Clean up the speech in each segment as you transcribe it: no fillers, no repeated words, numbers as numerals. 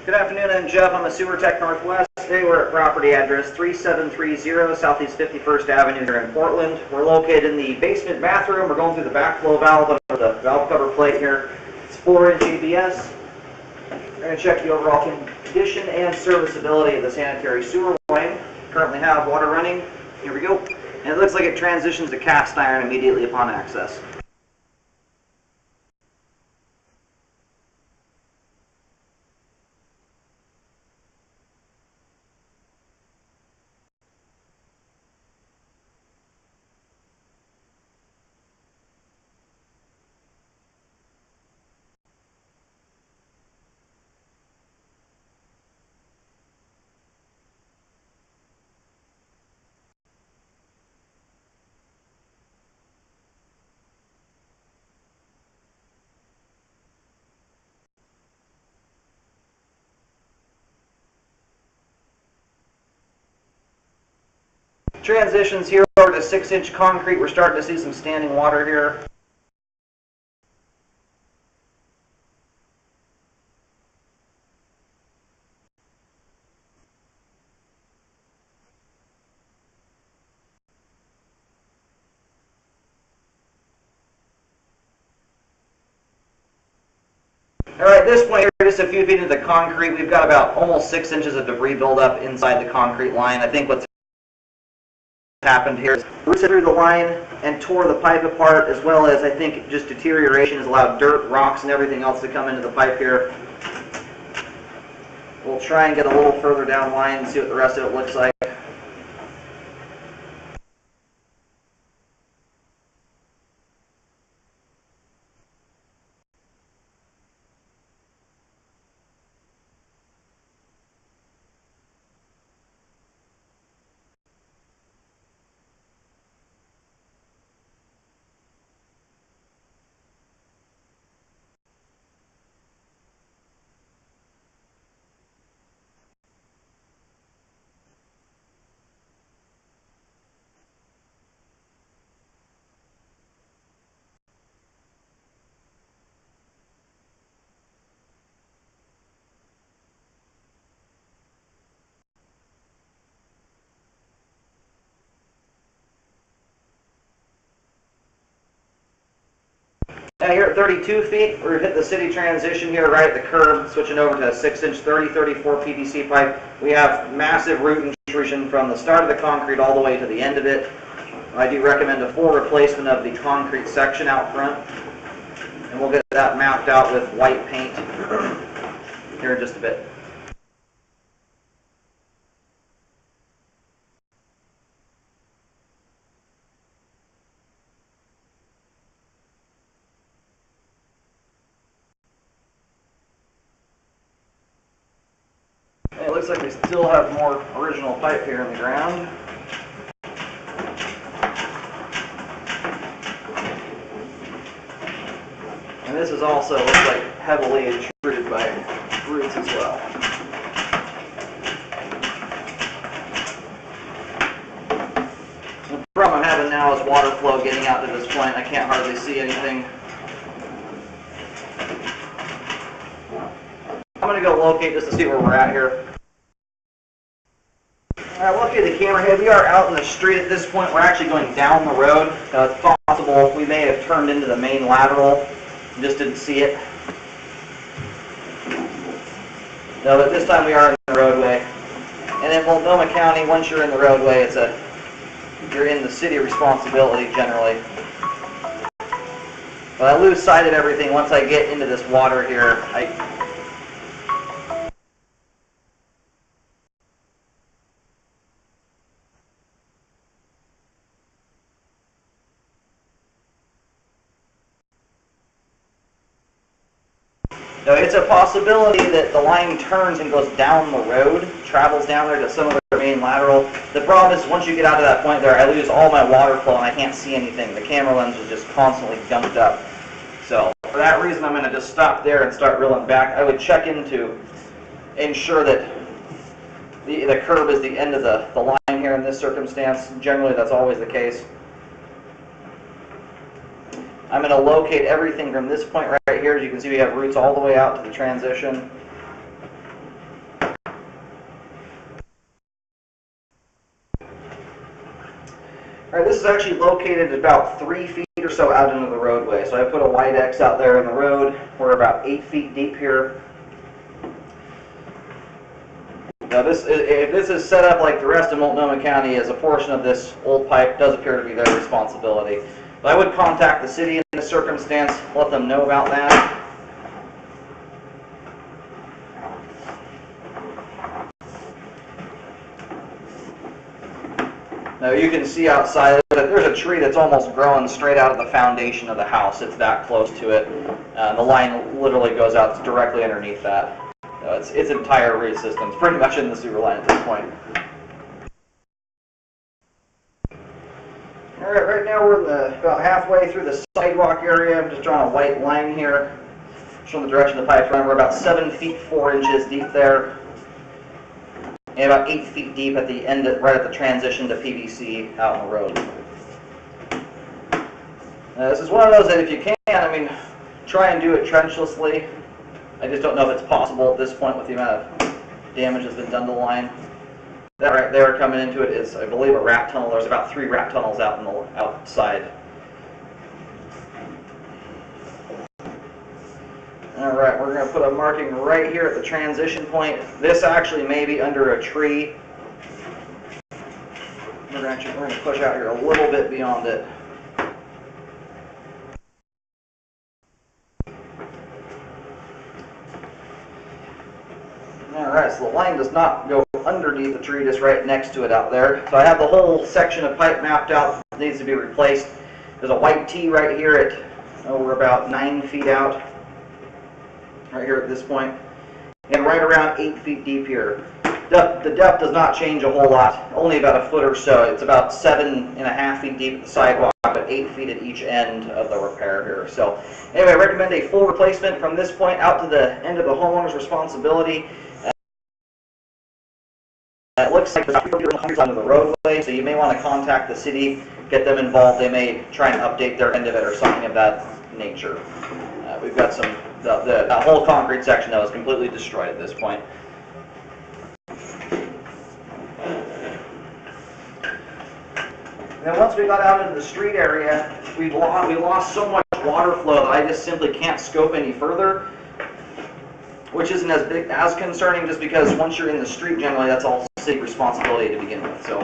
Good afternoon, I'm Jeff. I'm a Sewer Tech Northwest. Today we're at property address 3730 Southeast 51st Avenue here in Portland. We're located in the basement bathroom. We're going through the backflow valve under the valve cover plate here. It's 4-inch ABS. We're going to check the overall condition and serviceability of the sanitary sewer line. Currently have water running. Here we go. And it looks like it transitions to cast iron immediately upon access. Transitions here over to 6-inch concrete. We're starting to see some standing water here. Alright, at this point, we're just a few feet into the concrete. We've got about almost 6 inches of debris buildup inside the concrete line. I think what's happened here is rooted through the line and tore the pipe apart, as well as I think just deterioration has allowed dirt, rocks, and everything else to come into the pipe here. We'll try and get a little further down line and see what the rest of it looks like. Now here at 32 feet, we're hitting the city transition here right at the curb, switching over to a 6-inch 3034 PVC pipe. We have massive root intrusion from the start of the concrete all the way to the end of it. I do recommend a full replacement of the concrete section out front, and we'll get that mapped out with white paint here in just a bit. It looks like we still have more original pipe here in the ground. And this is also looks like heavily intruded by roots as well. The problem I'm having now is water flow getting out to this point. I can't hardly see anything. I'm going to go locate just to see where we're at here. Alright, locate the camera head. We are out in the street at this point. We're actually going down the road. It's possible we may have turned into the main lateral. Just didn't see it. No, but this time we are in the roadway. And in Multnomah County, once you're in the roadway, you're in the city responsibility generally. But I lose sight of everything once I get into this water here. So it's a possibility that the line turns and goes down the road, travels down there to some other main lateral. The problem is once you get out to that point there, I lose all my water flow and I can't see anything. The camera lens is just constantly gunked up. So for that reason, I'm going to just stop there and start reeling back. I would check in to ensure that the curb is the end of the line here in this circumstance. Generally, that's always the case. I'm going to locate everything from this point right here. As you can see, we have roots all the way out to the transition. is actually located about 3 feet or so out into the roadway. So I put a wide X out there in the road. We're about 8 feet deep here. Now if this is set up like the rest of Multnomah County, as a portion of this old pipe does appear to be their responsibility. But I would contact the city in this circumstance, let them know about that. Now you can see outside, there's a tree that's almost growing straight out of the foundation of the house. It's that close to it. The line literally goes out directly underneath that. Its entire root system's pretty much in the sewer line at this point. Alright, right now we're about halfway through the sidewalk area. I'm just drawing a white line here, showing the direction the pipe's running. We're about 7 feet 4 inches deep there, and about 8 feet deep at the end, right at the transition to PVC out on the road. This is one of those that if you can, I mean, try and do it trenchlessly. I just don't know if it's possible at this point with the amount of damage that's been done to the line. That right there coming into it is, I believe, a rat tunnel. There's about 3 rat tunnels out in the outside. Alright, we're going to put a marking right here at the transition point. This actually may be under a tree. We're going to push out here a little bit beyond it. Alright, so the line does not go underneath the tree, just right next to it out there. So I have the whole section of pipe mapped out. It needs to be replaced. There's a white T right here at, we're about 9 feet out. Right here at this point. And right around 8 feet deep here. The depth does not change a whole lot, only about a foot or so. It's about 7.5 feet deep at the sidewalk, but 8 feet at each end of the repair here. So anyway, I recommend a full replacement from this point out to the end of the homeowner's responsibility. It looks like there's hundreds under the roadway, so you may want to contact the city, get them involved. They may try and update their end of it or something of that nature. We've got some, that whole concrete section that was completely destroyed at this point. And then once we got out into the street area, we lost so much water flow that I just simply can't scope any further. Which isn't as concerning, just because once you're in the street, generally that's all city responsibility to begin with. So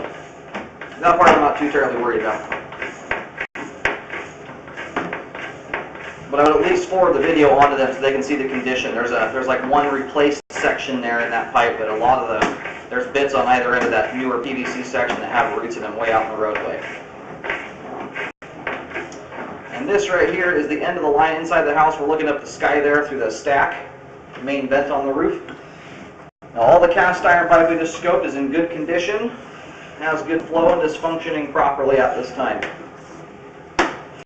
that part I'm not too terribly worried about. But I would at least forward the video onto them so they can see the condition. There's like one replaced section there in that pipe, but a lot of there's bits on either end of that newer PVC section that have roots in them way out in the roadway. And this right here is the end of the line inside the house. We're looking up the sky there through the stack. Main vent on the roof. Now all the cast iron pipe we just scoped is in good condition, has good flow and is functioning properly at this time.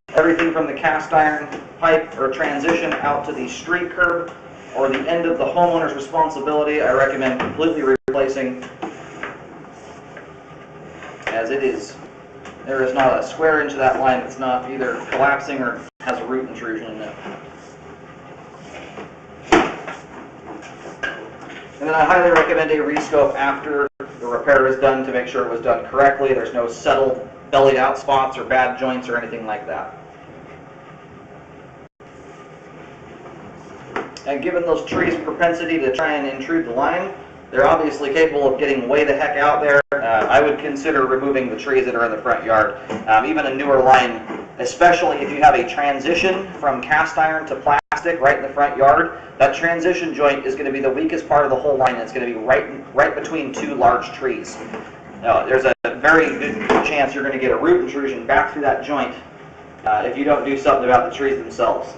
Everything from the cast iron pipe or transition out to the street curb or the end of the homeowner's responsibility, I recommend completely replacing, as it is. There is not a square inch of that line that's not either collapsing or has a root intrusion in it. And then I highly recommend a rescope after the repair is done to make sure it was done correctly. There's no settled, bellied out spots or bad joints or anything like that. And given those trees' propensity to try and intrude the line, they're obviously capable of getting way the heck out there. I would consider removing the trees that are in the front yard. Even a newer line, especially if you have a transition from cast iron to plastic right in the front yard, that transition joint is going to be the weakest part of the whole line, and it's going to be right between 2 large trees. Now, there's a very good chance you're going to get a root intrusion back through that joint if you don't do something about the trees themselves.